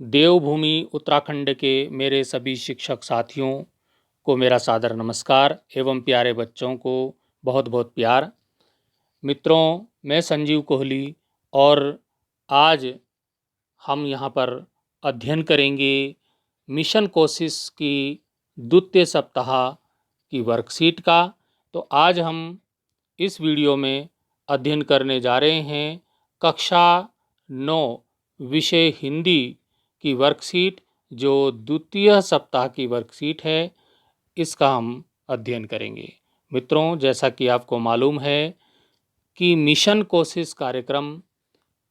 देवभूमि उत्तराखंड के मेरे सभी शिक्षक साथियों को मेरा सादर नमस्कार एवं प्यारे बच्चों को बहुत बहुत प्यार। मित्रों, मैं संजीव कोहली और आज हम यहाँ पर अध्ययन करेंगे मिशन कोशिश की द्वितीय सप्ताह की वर्कशीट का। तो आज हम इस वीडियो में अध्ययन करने जा रहे हैं कक्षा 9 विषय हिंदी की वर्कशीट, जो द्वितीय सप्ताह की वर्कशीट है, इसका हम अध्ययन करेंगे। मित्रों, जैसा कि आपको मालूम है कि मिशन कोशिश कार्यक्रम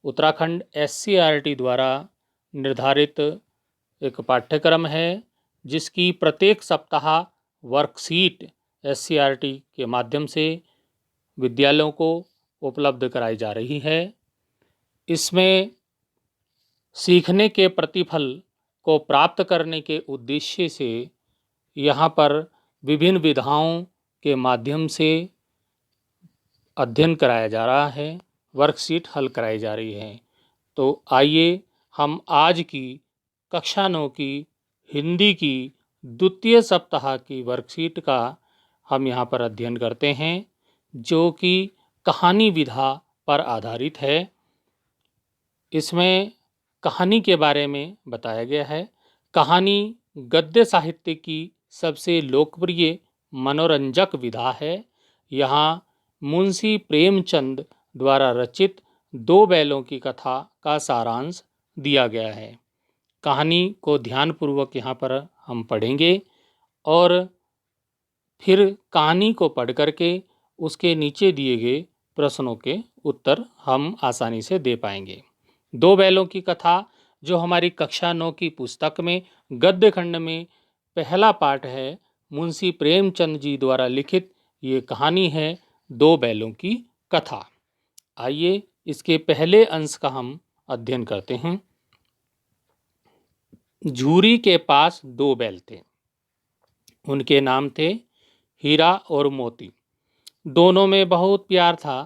उत्तराखंड SCERT द्वारा निर्धारित एक पाठ्यक्रम है, जिसकी प्रत्येक सप्ताह वर्कशीट SCERT के माध्यम से विद्यालयों को उपलब्ध कराई जा रही है। इसमें सीखने के प्रतिफल को प्राप्त करने के उद्देश्य से यहाँ पर विभिन्न विधाओं के माध्यम से अध्ययन कराया जा रहा है, वर्कशीट हल कराई जा रही है। तो आइए हम आज की कक्षा 9 की हिंदी की द्वितीय सप्ताह की वर्कशीट का हम यहाँ पर अध्ययन करते हैं, जो कि कहानी विधा पर आधारित है। इसमें कहानी के बारे में बताया गया है। कहानी गद्य साहित्य की सबसे लोकप्रिय मनोरंजक विधा है। यहाँ मुंशी प्रेमचंद द्वारा रचित दो बैलों की कथा का सारांश दिया गया है। कहानी को ध्यानपूर्वक यहाँ पर हम पढ़ेंगे और फिर कहानी को पढ़ करके उसके नीचे दिए गए प्रश्नों के उत्तर हम आसानी से दे पाएंगे। दो बैलों की कथा, जो हमारी कक्षा 9 की पुस्तक में गद्य खंड में पहला पाठ है, मुंशी प्रेमचंद जी द्वारा लिखित ये कहानी है दो बैलों की कथा। आइए इसके पहले अंश का हम अध्ययन करते हैं। झूरी के पास दो बैल थे। उनके नाम थे हीरा और मोती। दोनों में बहुत प्यार था।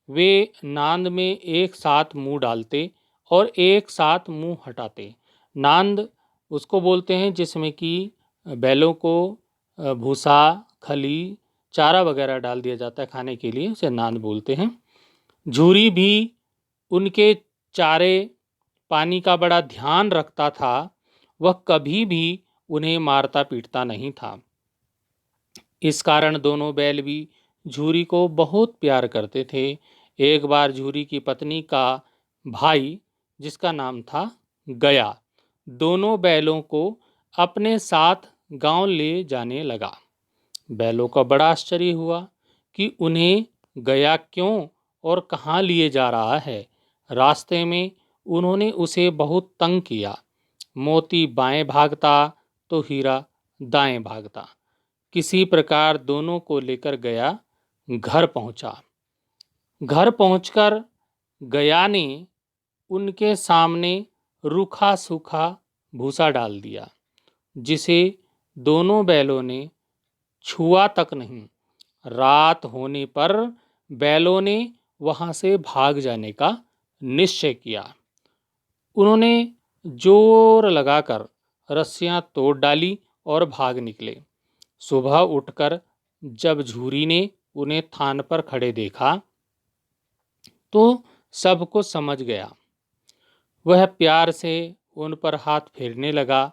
वे नांद में एक साथ मुंह डालते और एक साथ मुंह हटाते। नांद उसको बोलते हैं जिसमें कि बैलों को भूसा, खली, चारा वगैरह डाल दिया जाता है खाने के लिए, उसे नांद बोलते हैं। झूरी भी उनके चारे पानी का बड़ा ध्यान रखता था। वह कभी भी उन्हें मारता पीटता नहीं था। इस कारण दोनों बैल भी झूरी को बहुत प्यार करते थे। एक बार झूरी की पत्नी का भाई, जिसका नाम था गया, दोनों बैलों को अपने साथ गांव ले जाने लगा। बैलों का बड़ा आश्चर्य हुआ कि उन्हें गया क्यों और कहाँ लिए जा रहा है। रास्ते में उन्होंने उसे बहुत तंग किया। मोती बाएं भागता तो हीरा दाएं भागता। किसी प्रकार दोनों को लेकर गया घर पहुंचा। घर पहुंचकर गया ने उनके सामने रूखा सूखा भूसा डाल दिया, जिसे दोनों बैलों ने छुआ तक नहीं। रात होने पर बैलों ने वहां से भाग जाने का निश्चय किया। उन्होंने जोर लगाकर रस्सियां तोड़ डाली और भाग निकले। सुबह उठकर जब झूरी ने उन्हें थान पर खड़े देखा तो सब कुछ समझ गया। वह प्यार से उन पर हाथ फेरने लगा,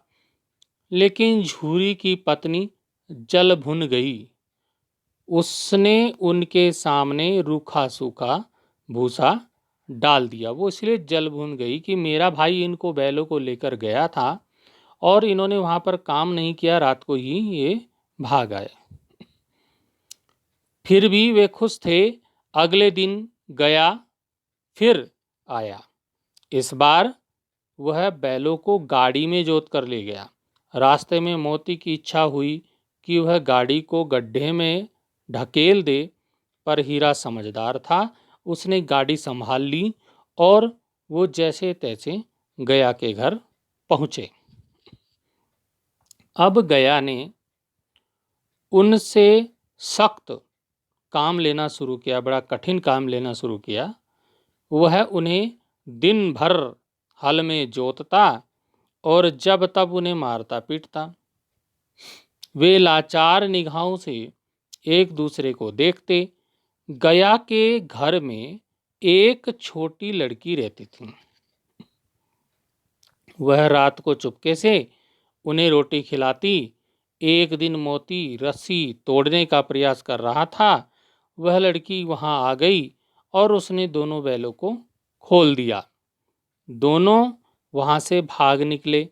लेकिन झूरी की पत्नी जल भुन गई। उसने उनके सामने रूखा सूखा भूसा डाल दिया। वो इसलिए जल भुन गई कि मेरा भाई इनको बैलों को लेकर गया था और इन्होंने वहां पर काम नहीं किया, रात को ही ये भाग आए। फिर भी वे खुश थे। अगले दिन गया फिर आया। इस बार वह बैलों को गाड़ी में जोत कर ले गया। रास्ते में मोती की इच्छा हुई कि वह गाड़ी को गड्ढे में ढकेल दे, पर हीरा समझदार था। उसने गाड़ी संभाल ली और वो जैसे तैसे गया के घर पहुँचे। अब गया ने उनसे सख्त काम लेना शुरू किया, बड़ा कठिन काम लेना शुरू किया। वह उन्हें दिन भर हल में जोतता और जब तब उन्हें मारता पीटता। वे लाचार निगाहों से एक दूसरे को देखते। गया के घर में एक छोटी लड़की रहती थी। वह रात को चुपके से उन्हें रोटी खिलाती। एक दिन मोती रस्सी तोड़ने का प्रयास कर रहा था। वह लड़की वहां आ गई और उसने दोनों बैलों को खोल दिया। दोनों वहां से भाग निकले।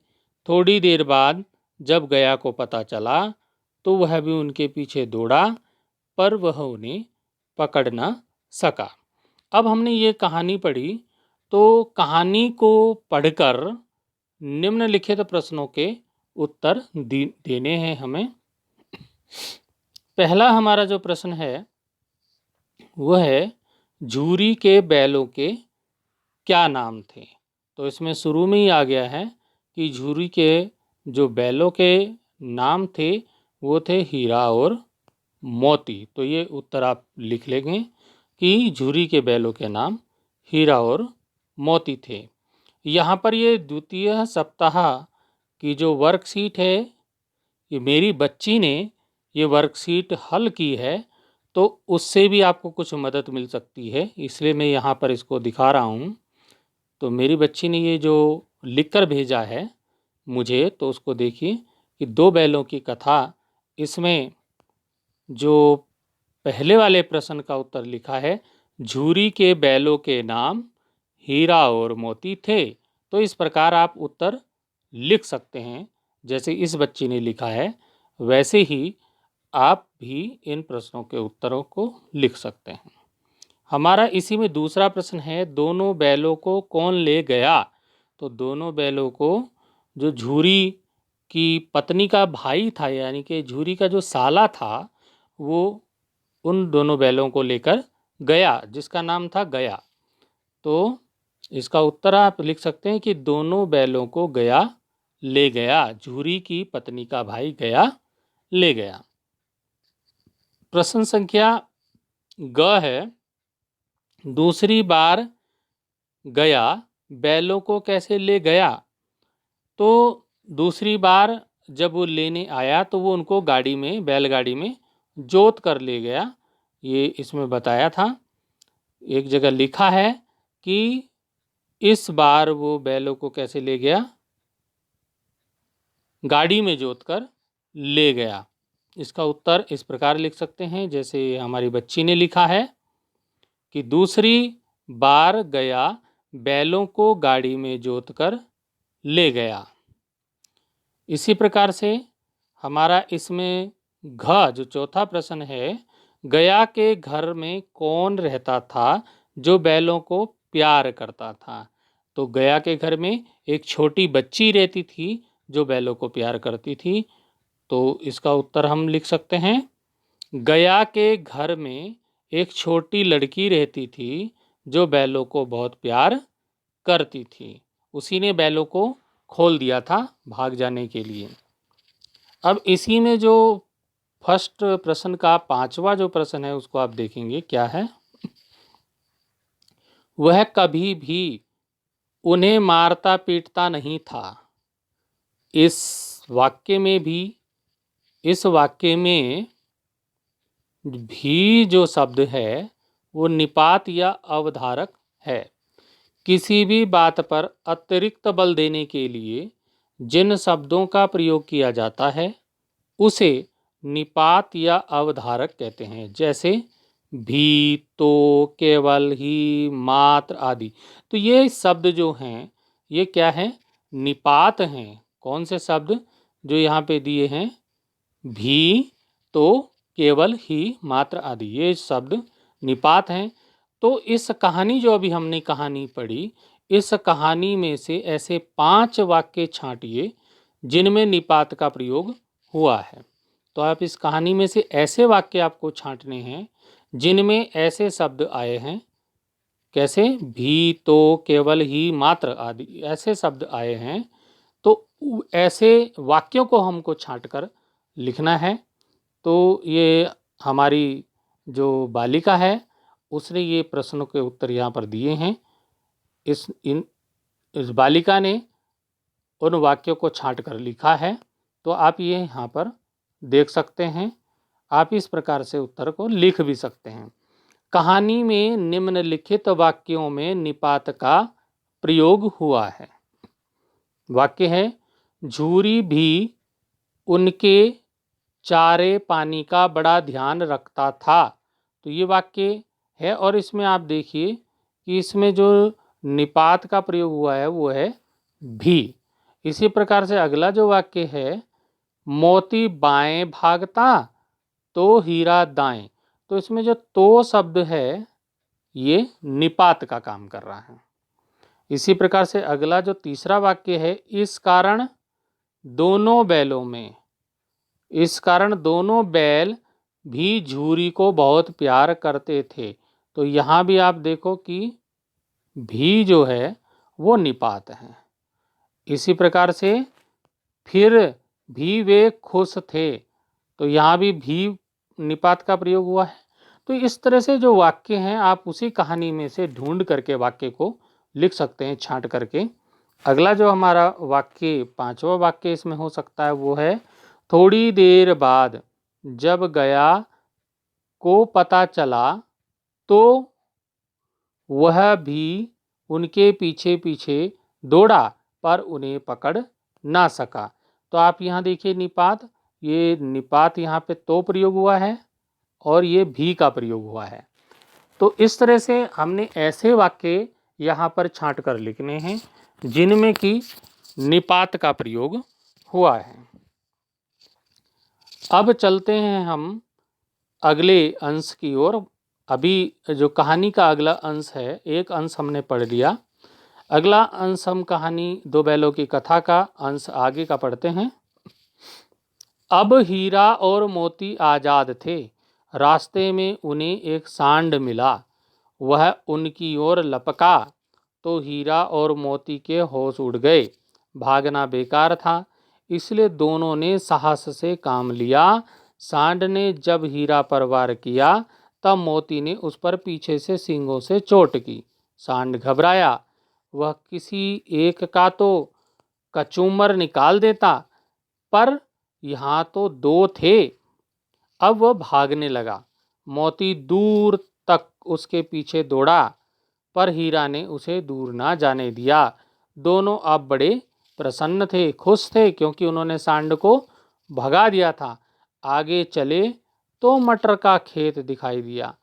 थोड़ी देर बाद जब गया को पता चला तो वह भी उनके पीछे दौड़ा, पर वह उन्हें पकड़ न सका। अब हमने ये कहानी पढ़ी, तो कहानी को पढ़कर निम्नलिखित प्रश्नों के उत्तर देने हैं हमें। पहला हमारा जो प्रश्न है वह है झूरी के बैलों के क्या नाम थे। तो इसमें शुरू में ही आ गया है कि झूरी के जो बैलों के नाम थे वो थे हीरा और मोती। तो ये उत्तर आप लिख लेंगे कि झूरी के बैलों के नाम हीरा और मोती थे। यहाँ पर ये द्वितीय सप्ताह की जो वर्कशीट है, ये मेरी बच्ची ने ये वर्कशीट हल की है, तो उससे भी आपको कुछ मदद मिल सकती है, इसलिए मैं यहाँ पर इसको दिखा रहा हूँ। तो मेरी बच्ची ने ये जो लिखकर भेजा है मुझे, तो उसको देखिए कि दो बैलों की कथा। इसमें जो पहले वाले प्रश्न का उत्तर लिखा है, झूरी के बैलों के नाम हीरा और मोती थे। तो इस प्रकार आप उत्तर लिख सकते हैं। जैसे इस बच्ची ने लिखा है वैसे ही आप भी इन प्रश्नों के उत्तरों को लिख सकते हैं। हमारा इसी में दूसरा प्रश्न है, दोनों बैलों को कौन ले गया। तो दोनों बैलों को जो झूरी की पत्नी का भाई था, यानी कि झूरी का जो साला था, वो उन दोनों बैलों को लेकर गया, जिसका नाम था गया। तो इसका उत्तर आप लिख सकते हैं कि दोनों बैलों को गया ले गया। झूरी की पत्नी का भाई गया ले गया। प्रश्न संख्या ग है, दूसरी बार गया बैलों को कैसे ले गया। तो दूसरी बार जब वो लेने आया तो वो उनको गाड़ी में, बैलगाड़ी में जोत कर ले गया। ये इसमें बताया था, एक जगह लिखा है कि इस बार वो बैलों को कैसे ले गया, गाड़ी में जोत कर ले गया। इसका उत्तर इस प्रकार लिख सकते हैं जैसे हमारी बच्ची ने लिखा है कि दूसरी बार गया बैलों को गाड़ी में जोत कर ले गया। इसी प्रकार से हमारा इसमें घ जो चौथा प्रश्न है, गया के घर में कौन रहता था जो बैलों को प्यार करता था। तो गया के घर में एक छोटी बच्ची रहती थी जो बैलों को प्यार करती थी। तो इसका उत्तर हम लिख सकते हैं, गया के घर में एक छोटी लड़की रहती थी जो बैलों को बहुत प्यार करती थी। उसी ने बैलों को खोल दिया था भाग जाने के लिए। अब इसी में जो फर्स्ट प्रश्न का पांचवा जो प्रश्न है उसको आप देखेंगे क्या है। वह कभी भी उन्हें मारता पीटता नहीं था। इस वाक्य में भी जो शब्द है वो निपात या अवधारक है। किसी भी बात पर अतिरिक्त बल देने के लिए जिन शब्दों का प्रयोग किया जाता है उसे निपात या अवधारक कहते हैं। जैसे भी, तो, केवल, ही, मात्र आदि। तो ये शब्द जो हैं ये क्या हैं, निपात हैं। कौन से शब्द जो यहाँ पे दिए हैं, भी, तो, केवल, ही, मात्र आदि, ये शब्द निपात हैं। तो इस कहानी जो अभी हमने कहानी पढ़ी, इस कहानी में से ऐसे 5 वाक्य छांटिए जिनमें निपात का प्रयोग हुआ है। तो आप इस कहानी में से ऐसे वाक्य आपको छांटने हैं जिनमें ऐसे शब्द आए हैं, कैसे, भी, तो, केवल, ही, मात्र आदि ऐसे शब्द आए हैं। तो ऐसे वाक्यों को हमको छांटकर लिखना है। तो ये हमारी जो बालिका है उसने ये प्रश्नों के उत्तर यहाँ पर दिए हैं। इस बालिका ने उन वाक्यों को छांट कर लिखा है। तो आप ये यहाँ पर देख सकते हैं। आप इस प्रकार से उत्तर को लिख भी सकते हैं। कहानी में निम्नलिखित वाक्यों में निपात का प्रयोग हुआ है। वाक्य है, झूरी भी उनके चारे पानी का बड़ा ध्यान रखता था। तो ये वाक्य है और इसमें आप देखिए कि इसमें जो निपात का प्रयोग हुआ है वो है भी। इसी प्रकार से अगला जो वाक्य है, मोती बाएं भागता तो हीरा दाएं। तो इसमें जो तो शब्द है ये निपात का काम कर रहा है। इसी प्रकार से अगला जो तीसरा वाक्य है, इस कारण दोनों बैल भी झूरी को बहुत प्यार करते थे। तो यहाँ भी आप देखो कि भी जो है वो निपात है। इसी प्रकार से फिर भी वे खुश थे। तो यहाँ भी निपात का प्रयोग हुआ है। तो इस तरह से जो वाक्य हैं आप उसी कहानी में से ढूंढ करके वाक्य को लिख सकते हैं छांट करके। अगला जो हमारा वाक्य, पांचवा वाक्य इसमें हो सकता है वो है, थोड़ी देर बाद जब गया को पता चला तो वह भी उनके पीछे पीछे दौड़ा पर उन्हें पकड़ ना सका। तो आप यहाँ देखिए निपात, ये निपात यहाँ पे तो प्रयोग हुआ है और ये भी का प्रयोग हुआ है। तो इस तरह से हमने ऐसे वाक्य यहाँ पर छांट कर लिखने हैं जिनमें कि निपात का प्रयोग हुआ है। अब चलते हैं हम अगले अंश की ओर। अभी जो कहानी का अगला अंश है, एक अंश हमने पढ़ लिया। अगला अंश हम कहानी दो बैलों की कथा का अंश आगे का पढ़ते हैं। अब हीरा और मोती आजाद थे। रास्ते में उन्हें एक सांड मिला। वह उनकी ओर लपका तो हीरा और मोती के होश उड़ गए। भागना बेकार था, इसलिए दोनों ने साहस से काम लिया। सांड ने जब हीरा पर वार किया तब मोती ने उस पर पीछे से सींगों से चोट की। सांड घबराया, वह किसी एक का तो कचूमर निकाल देता, पर यहाँ तो दो थे। अब वह भागने लगा। मोती दूर तक उसके पीछे दौड़ा, पर हीरा ने उसे दूर ना जाने दिया। दोनों अब बड़े प्रसन्न थे, खुश थे, क्योंकि उन्होंने सांड को भगा दिया था। आगे चले तो मटर का खेत दिखाई दिया।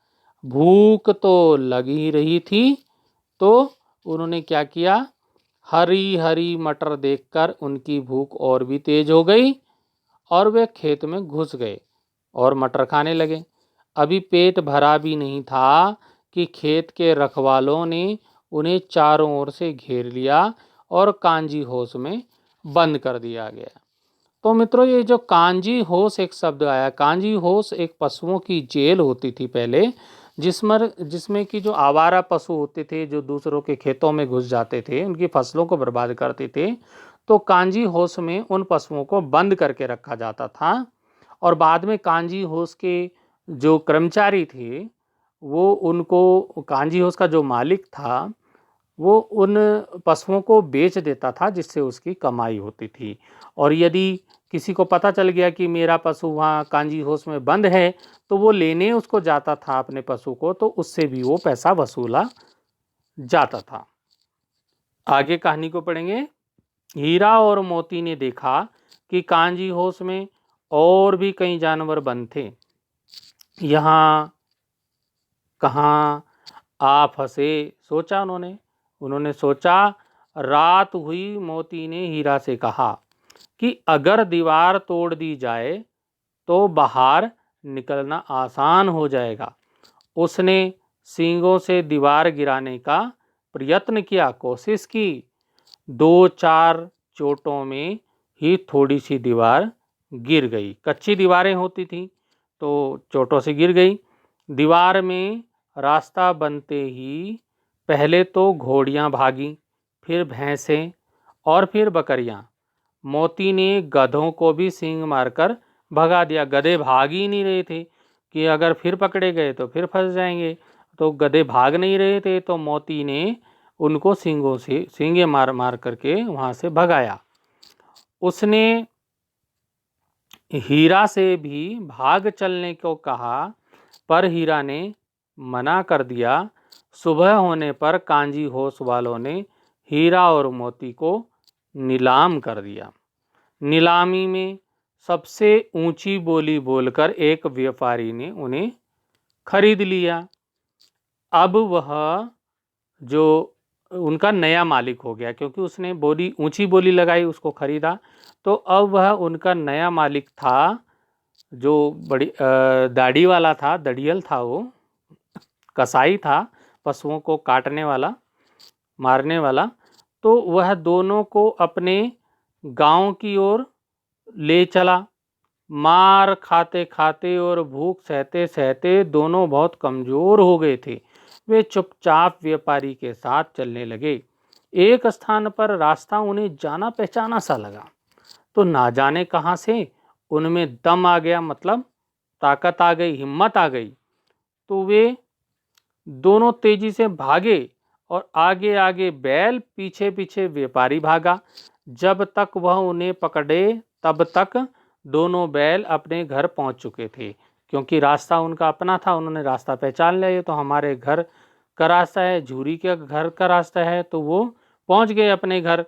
भूख तो लगी रही थी, तो उन्होंने क्या किया, हरी हरी मटर देखकर उनकी भूख और भी तेज हो गई और वे खेत में घुस गए और मटर खाने लगे। अभी पेट भरा भी नहीं था कि खेत के रखवालों ने उन्हें चारों ओर से घेर लिया और कांजी होश में बंद कर दिया गया। तो मित्रों, ये जो कांजी होश एक शब्द आया, कांजी होश एक पशुओं की जेल होती थी पहले, जिसमें कि जो आवारा पशु होते थे जो दूसरों के खेतों में घुस जाते थे, उनकी फसलों को बर्बाद करते थे। तो कांजी होश में उन पशुओं को बंद करके रखा जाता था और बाद में कांजी होश के जो कर्मचारी थे वो उनको, कांजी होश का जो मालिक था वो उन पशुओं को बेच देता था, जिससे उसकी कमाई होती थी। और यदि किसी को पता चल गया कि मेरा पशु वहाँ कांजी होश में बंद है, तो वो लेने उसको जाता था अपने पशु को, तो उससे भी वो पैसा वसूला जाता था। आगे कहानी को पढ़ेंगे। हीरा और मोती ने देखा कि कांजी होश में और भी कई जानवर बंद थे। यहाँ कहाँ आ फंसे, सोचा उन्होंने सोचा। रात हुई। मोती ने हीरा से कहा कि अगर दीवार तोड़ दी जाए तो बाहर निकलना आसान हो जाएगा। उसने सींगों से दीवार गिराने का प्रयत्न किया, कोशिश की। 2-4 चोटों में ही थोड़ी सी दीवार गिर गई। कच्ची दीवारें होती थी तो चोटों से गिर गई। दीवार में रास्ता बनते ही पहले तो घोड़ियाँ भागी, फिर भैंसें और फिर बकरियाँ। मोती ने गधों को भी सींग मारकर भगा दिया। गधे भाग ही नहीं रहे थे कि अगर फिर पकड़े गए तो फिर फंस जाएंगे, तो गधे भाग नहीं रहे थे, तो मोती ने उनको सींगे मार मार करके वहाँ से भगाया। उसने हीरा से भी भाग चलने को कहा, पर हीरा ने मना कर दिया। सुबह होने पर कांजी होश वालों ने हीरा और मोती को नीलाम कर दिया। नीलामी में सबसे ऊंची बोली बोलकर एक व्यापारी ने उन्हें खरीद लिया। अब वह जो उनका नया मालिक हो गया, क्योंकि उसने ऊंची बोली लगाई, उसको खरीदा, तो अब वह उनका नया मालिक था, जो बड़ी दाढ़ी वाला था, दड़ियल था, वो कसाई था, पशुओं को काटने वाला, मारने वाला। तो वह दोनों को अपने गांव की ओर ले चला। मार खाते खाते और भूख सहते सहते दोनों बहुत कमजोर हो गए थे। वे चुपचाप व्यापारी के साथ चलने लगे। एक स्थान पर रास्ता उन्हें जाना पहचाना सा लगा, तो ना जाने कहां से उनमें दम आ गया, मतलब ताकत आ गई, हिम्मत आ गई। तो वे दोनों तेजी से भागे और आगे आगे बैल, पीछे पीछे व्यापारी भागा। जब तक वह उन्हें पकड़े तब तक दोनों बैल अपने घर पहुंच चुके थे, क्योंकि रास्ता उनका अपना था। उन्होंने रास्ता पहचान लिया, ये तो हमारे घर का रास्ता है, झूरी के घर का रास्ता है, तो वो पहुंच गए अपने घर।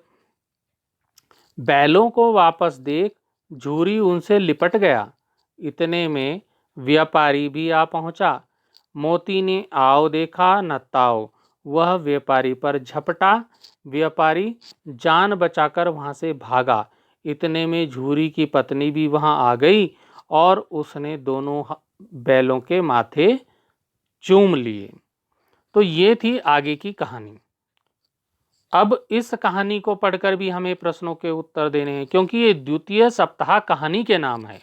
बैलों को वापस देख झूरी उनसे लिपट गया। इतने में व्यापारी भी आ पहुंचा। मोती ने आओ देखा न ताओ, वह व्यापारी पर झपटा। व्यापारी जान बचाकर वहां से भागा। इतने में झूरी की पत्नी भी वहां आ गई और उसने दोनों बैलों के माथे चूम लिए। तो ये थी आगे की कहानी। अब इस कहानी को पढ़कर भी हमें प्रश्नों के उत्तर देने हैं, क्योंकि ये द्वितीय सप्ताह कहानी के नाम है,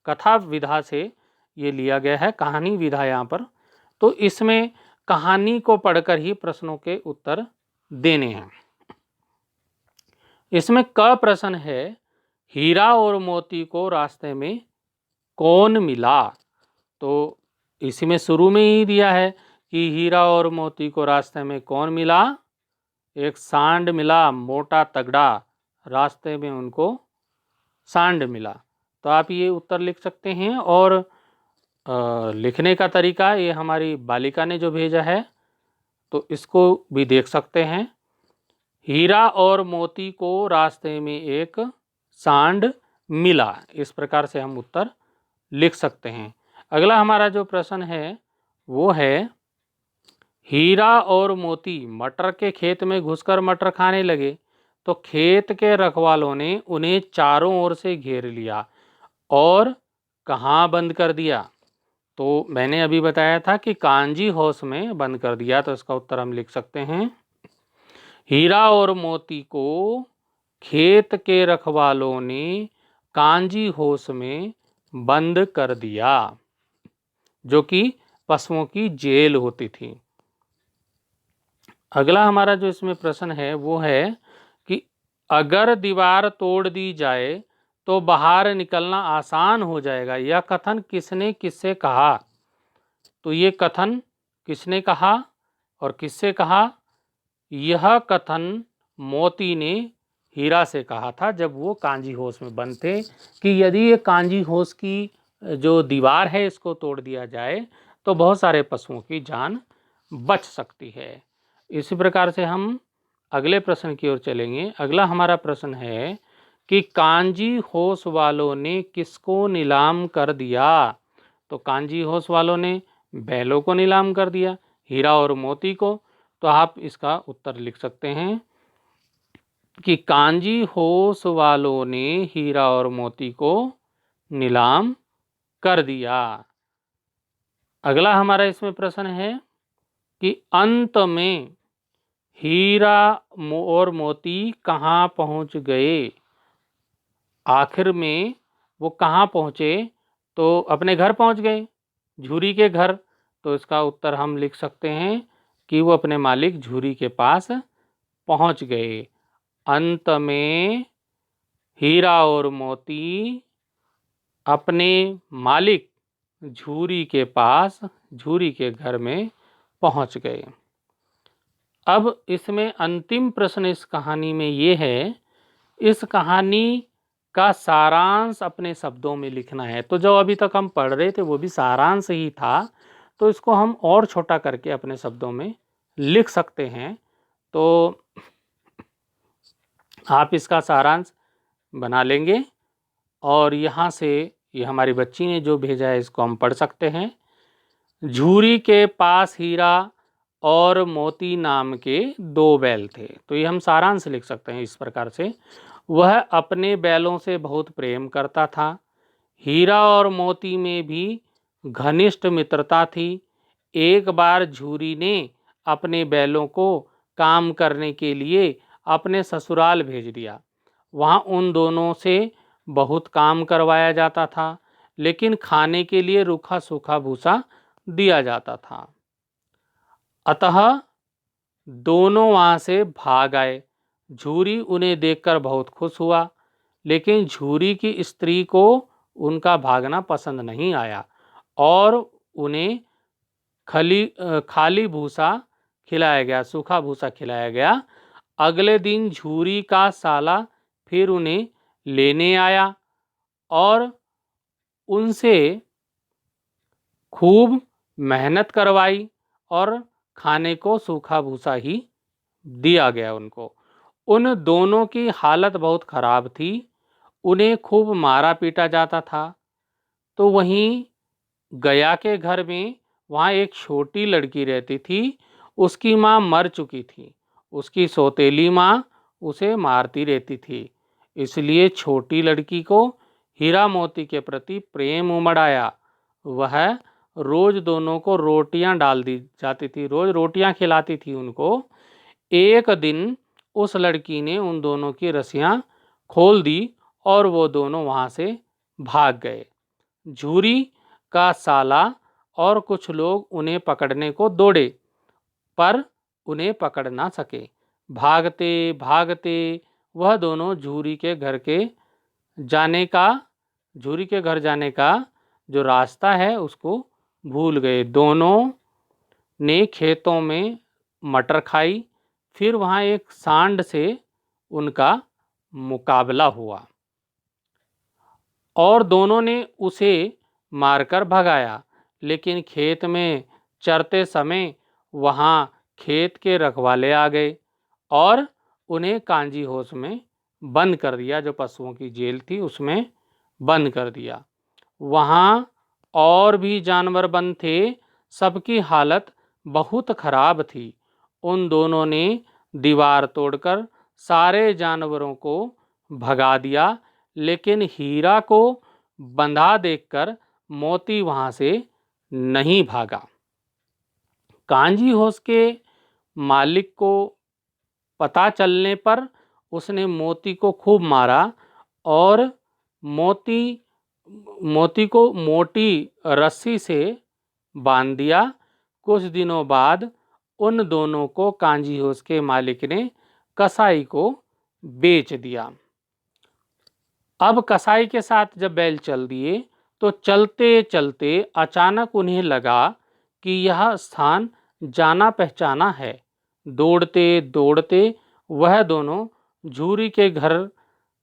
कथा विधा से ये लिया गया है, कहानी विधा यहाँ पर। तो इसमें कहानी को पढ़कर ही प्रश्नों के उत्तर देने हैं। इसमें क प्रश्न है, हीरा और मोती को रास्ते में कौन मिला? तो इसी में शुरू में ही दिया है कि हीरा और मोती को रास्ते में कौन मिला? एक सांड मिला, मोटा तगड़ा, रास्ते में उनको सांड मिला। तो आप ये उत्तर लिख सकते हैं। और लिखने का तरीका ये हमारी बालिका ने जो भेजा है, तो इसको भी देख सकते हैं। हीरा और मोती को रास्ते में एक सांड मिला, इस प्रकार से हम उत्तर लिख सकते हैं। अगला हमारा जो प्रश्न है वो है, हीरा और मोती मटर के खेत में घुसकर मटर खाने लगे, तो खेत के रखवालों ने उन्हें चारों ओर से घेर लिया और कहाँ बंद कर दिया? तो मैंने अभी बताया था कि कांजी हाउस में बंद कर दिया, तो इसका उत्तर हम लिख सकते हैं, हीरा और मोती को खेत के रखवालों ने कांजी हाउस में बंद कर दिया, जो कि पशुओं की जेल होती थी। अगला हमारा जो इसमें प्रश्न है वो है कि अगर दीवार तोड़ दी जाए तो बाहर निकलना आसान हो जाएगा, यह कथन किसने किससे कहा? तो ये कथन किसने कहा और किससे कहा? यह कथन मोती ने हीरा से कहा था जब वो कांजी हाउस में बंद थे, कि यदि ये कांजी हाउस की जो दीवार है इसको तोड़ दिया जाए तो बहुत सारे पशुओं की जान बच सकती है। इसी प्रकार से हम अगले प्रश्न की ओर चलेंगे। अगला हमारा प्रश्न है कि कांजी हाउस वालों ने किसको नीलाम कर दिया? तो कांजी हाउस वालों ने बैलों को नीलाम कर दिया, हीरा और मोती को। तो आप इसका उत्तर लिख सकते हैं कि कांजी हाउस वालों ने हीरा और मोती को नीलाम कर दिया। अगला हमारा इसमें प्रश्न है कि अंत में हीरा और मोती कहाँ पहुँच गए? आखिर में वो कहाँ पहुँचे? तो अपने घर पहुँच गए, झूरी के घर। तो इसका उत्तर हम लिख सकते हैं कि वो अपने मालिक झूरी के पास पहुँच गए। अंत में हीरा और मोती अपने मालिक झूरी के पास, झूरी के घर में पहुँच गए। अब इसमें अंतिम प्रश्न इस कहानी में ये है, इस कहानी का सारांश अपने शब्दों में लिखना है। तो जो अभी तक हम पढ़ रहे थे वो भी सारांश ही था, तो इसको हम और छोटा करके अपने शब्दों में लिख सकते हैं। तो आप इसका सारांश बना लेंगे और यहाँ से ये हमारी बच्ची ने जो भेजा है इसको हम पढ़ सकते हैं। झूरी के पास हीरा और मोती नाम के 2 बैल थे। तो ये हम सारांश लिख सकते हैं इस प्रकार से। वह अपने बैलों से बहुत प्रेम करता था। हीरा और मोती में भी घनिष्ठ मित्रता थी। एक बार झूरी ने अपने बैलों को काम करने के लिए अपने ससुराल भेज दिया। वहाँ उन दोनों से बहुत काम करवाया जाता था, लेकिन खाने के लिए रूखा सूखा भूसा दिया जाता था। अतः दोनों वहाँ से भाग आए। झूरी उन्हें देखकर बहुत खुश हुआ, लेकिन झूरी की स्त्री को उनका भागना पसंद नहीं आया और उन्हें खाली भूसा खिलाया गया, सूखा भूसा खिलाया गया। अगले दिन झूरी का साला फिर उन्हें लेने आया और उनसे खूब मेहनत करवाई और खाने को सूखा भूसा ही दिया गया उनको। उन दोनों की हालत बहुत खराब थी। उन्हें खूब मारा पीटा जाता था। तो वहीं गया के घर में वहाँ एक छोटी लड़की रहती थी। उसकी माँ मर चुकी थी। उसकी सौतेली माँ उसे मारती रहती थी। इसलिए छोटी लड़की को हीरा मोती के प्रति प्रेम उमड़ आया। वह रोज दोनों को रोटियां डाल दी जाती थी, रोज रोटियां खिलाती थी उनको। एक दिन उस लड़की ने उन दोनों की रस्सियां खोल दी और वो दोनों वहाँ से भाग गए। झूरी का साला और कुछ लोग उन्हें पकड़ने को दौड़े, पर उन्हें पकड़ ना सके। भागते भागते वह दोनों झूरी के घर जाने का जो रास्ता है उसको भूल गए। दोनों ने खेतों में मटर खाई। फिर वहाँ एक सांड से उनका मुकाबला हुआ और दोनों ने उसे मारकर भगाया। लेकिन खेत में चरते समय वहाँ खेत के रखवाले आ गए और उन्हें कांजी होश में बंद कर दिया। जो पशुओं की जेल थी उसमें बंद कर दिया। वहाँ और भी जानवर बंद थे। सबकी हालत बहुत खराब थी। उन दोनों ने दीवार तोड़कर सारे जानवरों को भगा दिया, लेकिन हीरा को बंधा देखकर मोती वहाँ से नहीं भागा। कांजी होश के मालिक को पता चलने पर उसने मोती को खूब मारा और मोती को मोटी रस्सी से बांध दिया। कुछ दिनों बाद उन दोनों को कांजी होश के मालिक ने कसाई को बेच दिया। अब कसाई के साथ जब बैल चल दिए तो चलते चलते अचानक उन्हें लगा कि यह स्थान जाना पहचाना है। दौड़ते दौड़ते वह दोनों झूरी के घर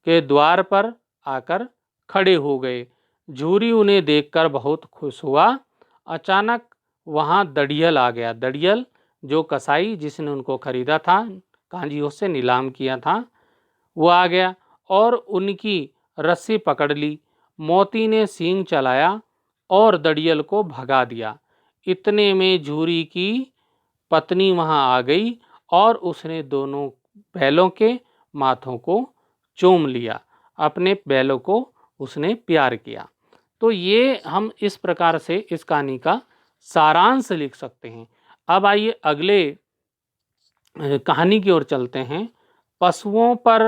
के द्वार पर आकर खड़े हो गए। झूरी उन्हें देखकर बहुत खुश हुआ। अचानक वहाँ दड़ियल आ गया। दड़ियल जो कसाई जिसने उनको खरीदा था, कांजी उससे नीलाम किया था, वो आ गया और उनकी रस्सी पकड़ ली। मोती ने सींग चलाया और दड़ियल को भगा दिया। इतने में झूरी की पत्नी वहां आ गई और उसने दोनों बैलों के माथों को चूम लिया। अपने बैलों को उसने प्यार किया। तो ये हम इस प्रकार से इस कहानी का सारांश लिख सकते हैं। अब आइए अगले कहानी की ओर चलते हैं। पशुओं पर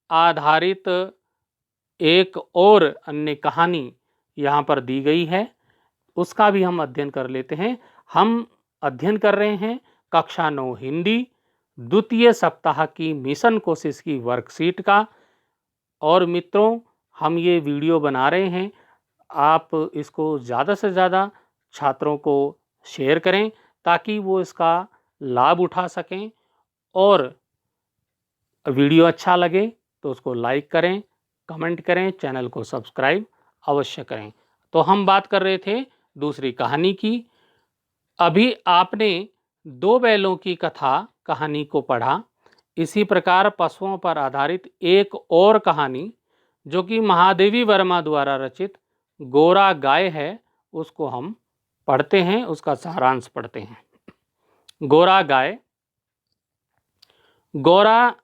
आधारित एक और अन्य कहानी यहाँ पर दी गई है, उसका भी हम अध्ययन कर लेते हैं। हम अध्ययन कर रहे हैं कक्षा 9 हिंदी द्वितीय सप्ताह की मिशन कोशिश की वर्कशीट का। और मित्रों, हम ये वीडियो बना रहे हैं, आप इसको ज़्यादा से ज़्यादा छात्रों को शेयर करें ताकि वो इसका लाभ उठा सकें। और वीडियो अच्छा लगे तो उसको लाइक करें, कमेंट करें, चैनल को सब्सक्राइब अवश्य करें। तो हम बात कर रहे थे दूसरी कहानी की। अभी आपने दो बैलों की कहानी को पढ़ा। इसी प्रकार पशुओं पर आधारित एक और कहानी जो कि महादेवी वर्मा द्वारा रचित गोरा गाय है, उसको हम पढ़ते हैं, उसका सारांश पढ़ते हैं। गोरा गाय। गोरा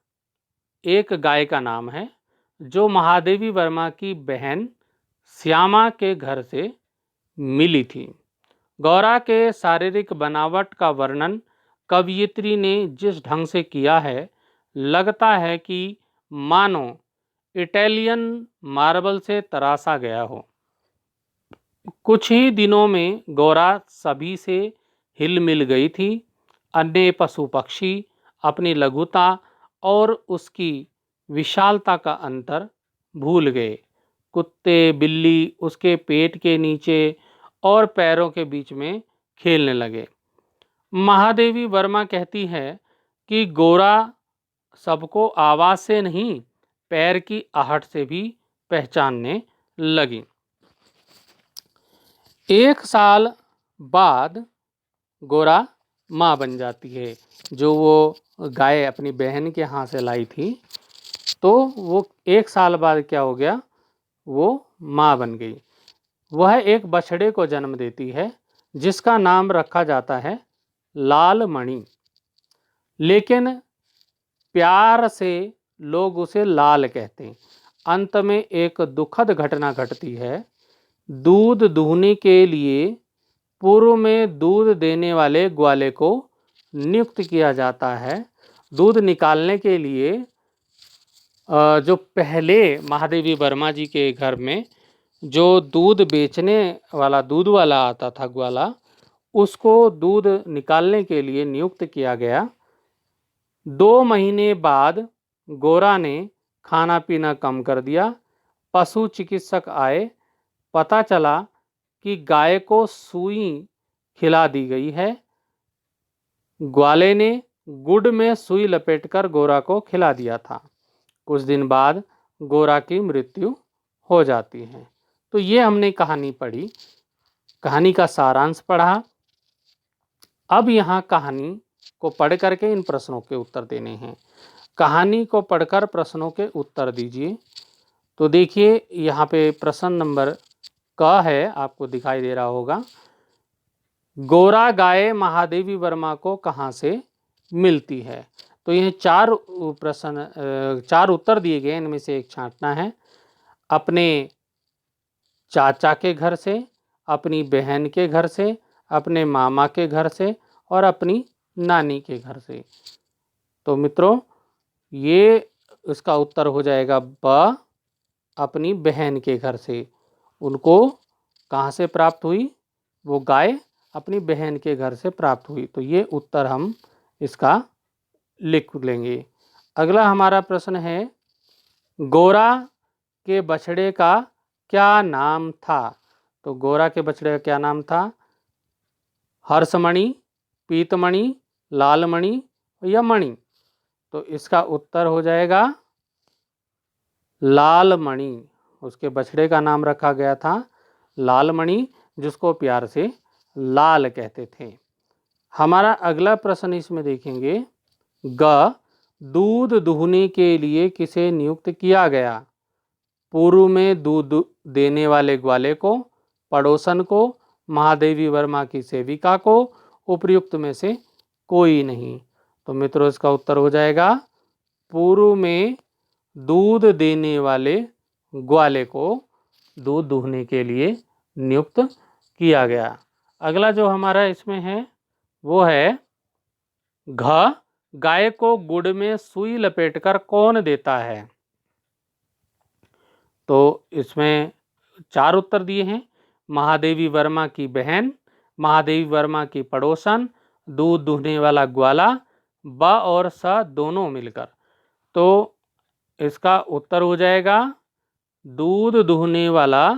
एक गाय का नाम है जो महादेवी वर्मा की बहन श्यामा के घर से मिली थी। गौरा के शारीरिक बनावट का वर्णन कवयित्री ने जिस ढंग से किया है, लगता है कि मानो इटालियन मार्बल से तराशा गया हो। कुछ ही दिनों में गौरा सभी से हिल मिल गई थी। अन्य पशु पक्षी अपनी लघुता और उसकी विशालता का अंतर भूल गए। कुत्ते बिल्ली उसके पेट के नीचे और पैरों के बीच में खेलने लगे। महादेवी वर्मा कहती है कि गोरा सबको आवाज से नहीं, पैर की आहट से भी पहचानने लगी। एक साल बाद गोरा माँ बन जाती है। जो वो गाय अपनी बहन के यहाँ से लाई थी, तो वो एक साल बाद क्या हो गया, वो माँ बन गई। वह एक बछड़े को जन्म देती है जिसका नाम रखा जाता है लाल मणि, लेकिन प्यार से लोग उसे लाल कहते हैं। अंत में एक दुखद घटना घटती है। दूध दूहने के लिए पूर्व में दूध देने वाले ग्वाले को नियुक्त किया जाता है। दूध निकालने के लिए जो पहले महादेवी वर्मा जी के घर में जो दूध बेचने वाला दूध वाला आता था ग्वाला, उसको दूध निकालने के लिए नियुक्त किया गया। 2 महीने बाद गोरा ने खाना पीना कम कर दिया। पशु चिकित्सक आए। पता चला कि गाय को सुई खिला दी गई है। ग्वाले ने गुड़ में सुई लपेटकर गोरा को खिला दिया था। कुछ दिन बाद गोरा की मृत्यु हो जाती है। तो ये हमने कहानी पढ़ी, कहानी का सारांश पढ़ा। अब यहाँ कहानी को पढ़ करके इन प्रश्नों के उत्तर देने हैं। कहानी को पढ़कर प्रश्नों के उत्तर दीजिए। तो देखिए यहाँ पे प्रश्न नंबर क है, आपको दिखाई दे रहा होगा। गोरा गाय महादेवी वर्मा को कहाँ से मिलती है? तो ये 4 प्रश्न 4 उत्तर दिए गए, इनमें से एक छांटना है। अपने चाचा के घर से, अपनी बहन के घर से, अपने मामा के घर से और अपनी नानी के घर से। तो मित्रों ये इसका उत्तर हो जाएगा ब, अपनी बहन के घर से। उनको कहाँ से प्राप्त हुई? वो गाय अपनी बहन के घर से प्राप्त हुई। तो ये उत्तर हम इसका लिख लेंगे। अगला हमारा प्रश्न है, गोरा के बछड़े का क्या नाम था? तो गोरा के बछड़े का क्या नाम था? हर्षमणि, पीतमणि, लालमणि या मणि? तो इसका उत्तर हो जाएगा लालमणि। उसके बछड़े का नाम रखा गया था लालमणि, जिसको प्यार से लाल कहते थे। हमारा अगला प्रश्न इसमें देखेंगे, ग, दूध दूहने के लिए किसे नियुक्त किया गया? पूर्व में दूध देने वाले ग्वाले को, पड़ोसन को, महादेवी वर्मा की सेविका को, उपर्युक्त में से कोई नहीं। तो मित्रों इसका उत्तर हो जाएगा पूर्व में दूध देने वाले ग्वाले को दूध दूहने के लिए नियुक्त किया गया। अगला जो हमारा इसमें है वो है घ, गाय को गुड़ में सुई लपेटकर कौन देता है? तो इसमें 4 उत्तर दिए हैं। महादेवी वर्मा की बहन, महादेवी वर्मा की पड़ोसन, दूध दूहने वाला ग्वाला, ब और स दोनों मिलकर। तो इसका उत्तर हो जाएगा दूध दूहने वाला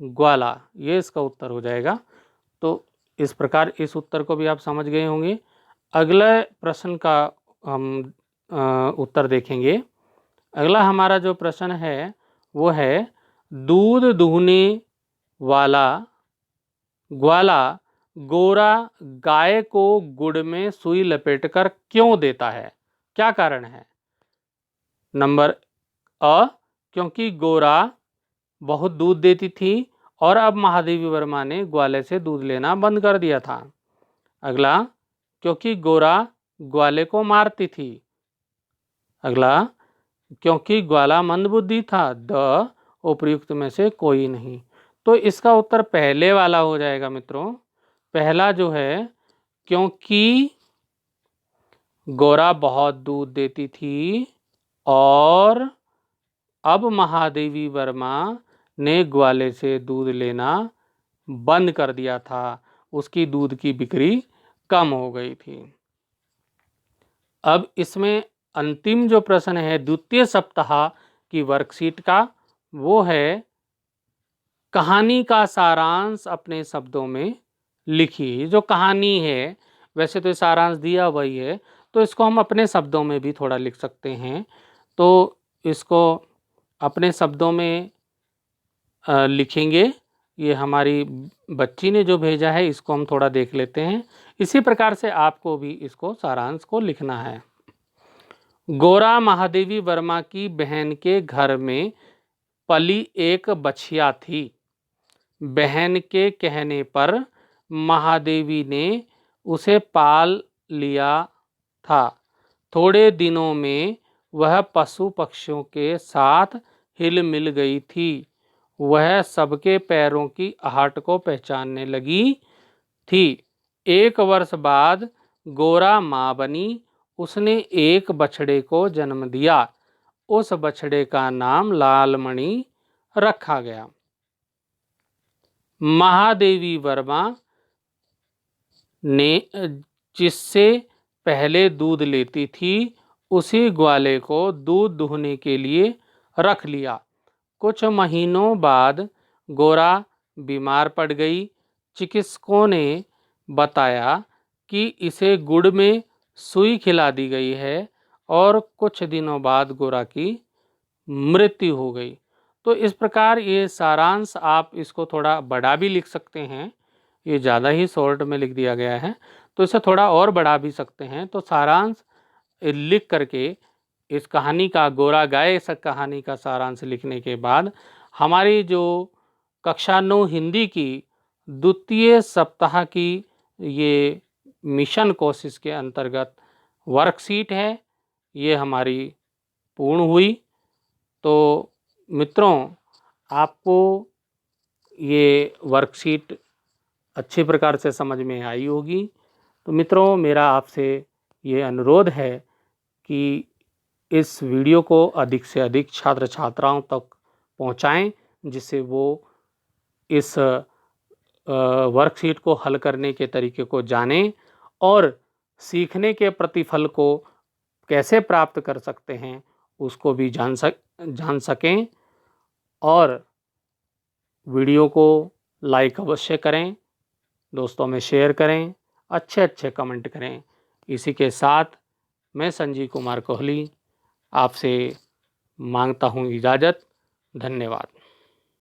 ग्वाला, ये इसका उत्तर हो जाएगा। तो इस प्रकार इस उत्तर को भी आप समझ गए होंगे। अगले प्रश्न का हम उत्तर देखेंगे। अगला हमारा जो प्रश्न है वो है दूध दुहने वाला ग्वाला गोरा गाय को गुड़ में सुई लपेटकर क्यों देता है? क्या कारण है? नंबर अ, क्योंकि गोरा बहुत दूध देती थी और अब महादेवी वर्मा ने ग्वाले से दूध लेना बंद कर दिया था। अगला, क्योंकि गोरा ग्वाले को मारती थी। अगला, क्योंकि ग्वाला मंदबुद्धि था। द, उपयुक्त में से कोई नहीं। तो इसका उत्तर पहले वाला हो जाएगा मित्रों। पहला जो है, क्योंकि गोरा बहुत दूध देती थी और अब महादेवी वर्मा ने ग्वाले से दूध लेना बंद कर दिया था, उसकी दूध की बिक्री कम हो गई थी। अब इसमें अंतिम जो प्रश्न है द्वितीय सप्ताह की वर्कशीट का, वो है कहानी का सारांश अपने शब्दों में लिखिए। जो कहानी है, वैसे तो सारांश दिया वही है, तो इसको हम अपने शब्दों में भी थोड़ा लिख सकते हैं। तो इसको अपने शब्दों में लिखेंगे। ये हमारी बच्ची ने जो भेजा है, इसको हम थोड़ा देख लेते हैं। इसी प्रकार से आपको भी इसको सारांश को लिखना है। गोरा महादेवी वर्मा की बहन के घर में पली एक बछिया थी। बहन के कहने पर महादेवी ने उसे पाल लिया था। थोड़े दिनों में वह पशु पक्षियों के साथ हिल मिल गई थी। वह सबके पैरों की आहट को पहचानने लगी थी। 1 वर्ष बाद गोरा माँ बनी। उसने एक बछड़े को जन्म दिया। उस बछड़े का नाम लालमणि रखा गया। महादेवी वर्मा ने जिससे पहले दूध लेती थी, उसी ग्वाले को दूध दुहने के लिए रख लिया। कुछ महीनों बाद गोरा बीमार पड़ गई। चिकित्सकों ने बताया कि इसे गुड़ में सुई खिला दी गई है और कुछ दिनों बाद गोरा की मृत्यु हो गई। तो इस प्रकार ये सारांश, आप इसको थोड़ा बड़ा भी लिख सकते हैं। ये ज़्यादा ही शॉर्ट में लिख दिया गया है, तो इसे थोड़ा और बढ़ा भी सकते हैं। तो सारांश लिख करके इस कहानी का, गोरा गाय इस कहानी का सारांश लिखने के बाद हमारी जो कक्षा 9 हिंदी की द्वितीय सप्ताह की ये मिशन कोशिश के अंतर्गत वर्कशीट है, ये हमारी पूर्ण हुई। तो मित्रों, आपको ये वर्कशीट अच्छी प्रकार से समझ में आई होगी। तो मित्रों, मेरा आपसे ये अनुरोध है कि इस वीडियो को अधिक से अधिक छात्र छात्राओं तक पहुंचाएं, जिससे वो इस वर्कशीट को हल करने के तरीके को जानें और सीखने के प्रतिफल को कैसे प्राप्त कर सकते हैं उसको भी जान सकें। और वीडियो को लाइक अवश्य करें, दोस्तों में शेयर करें, अच्छे अच्छे कमेंट करें। इसी के साथ मैं संजीव कुमार कोहली आपसे मांगता हूं इजाज़त। धन्यवाद।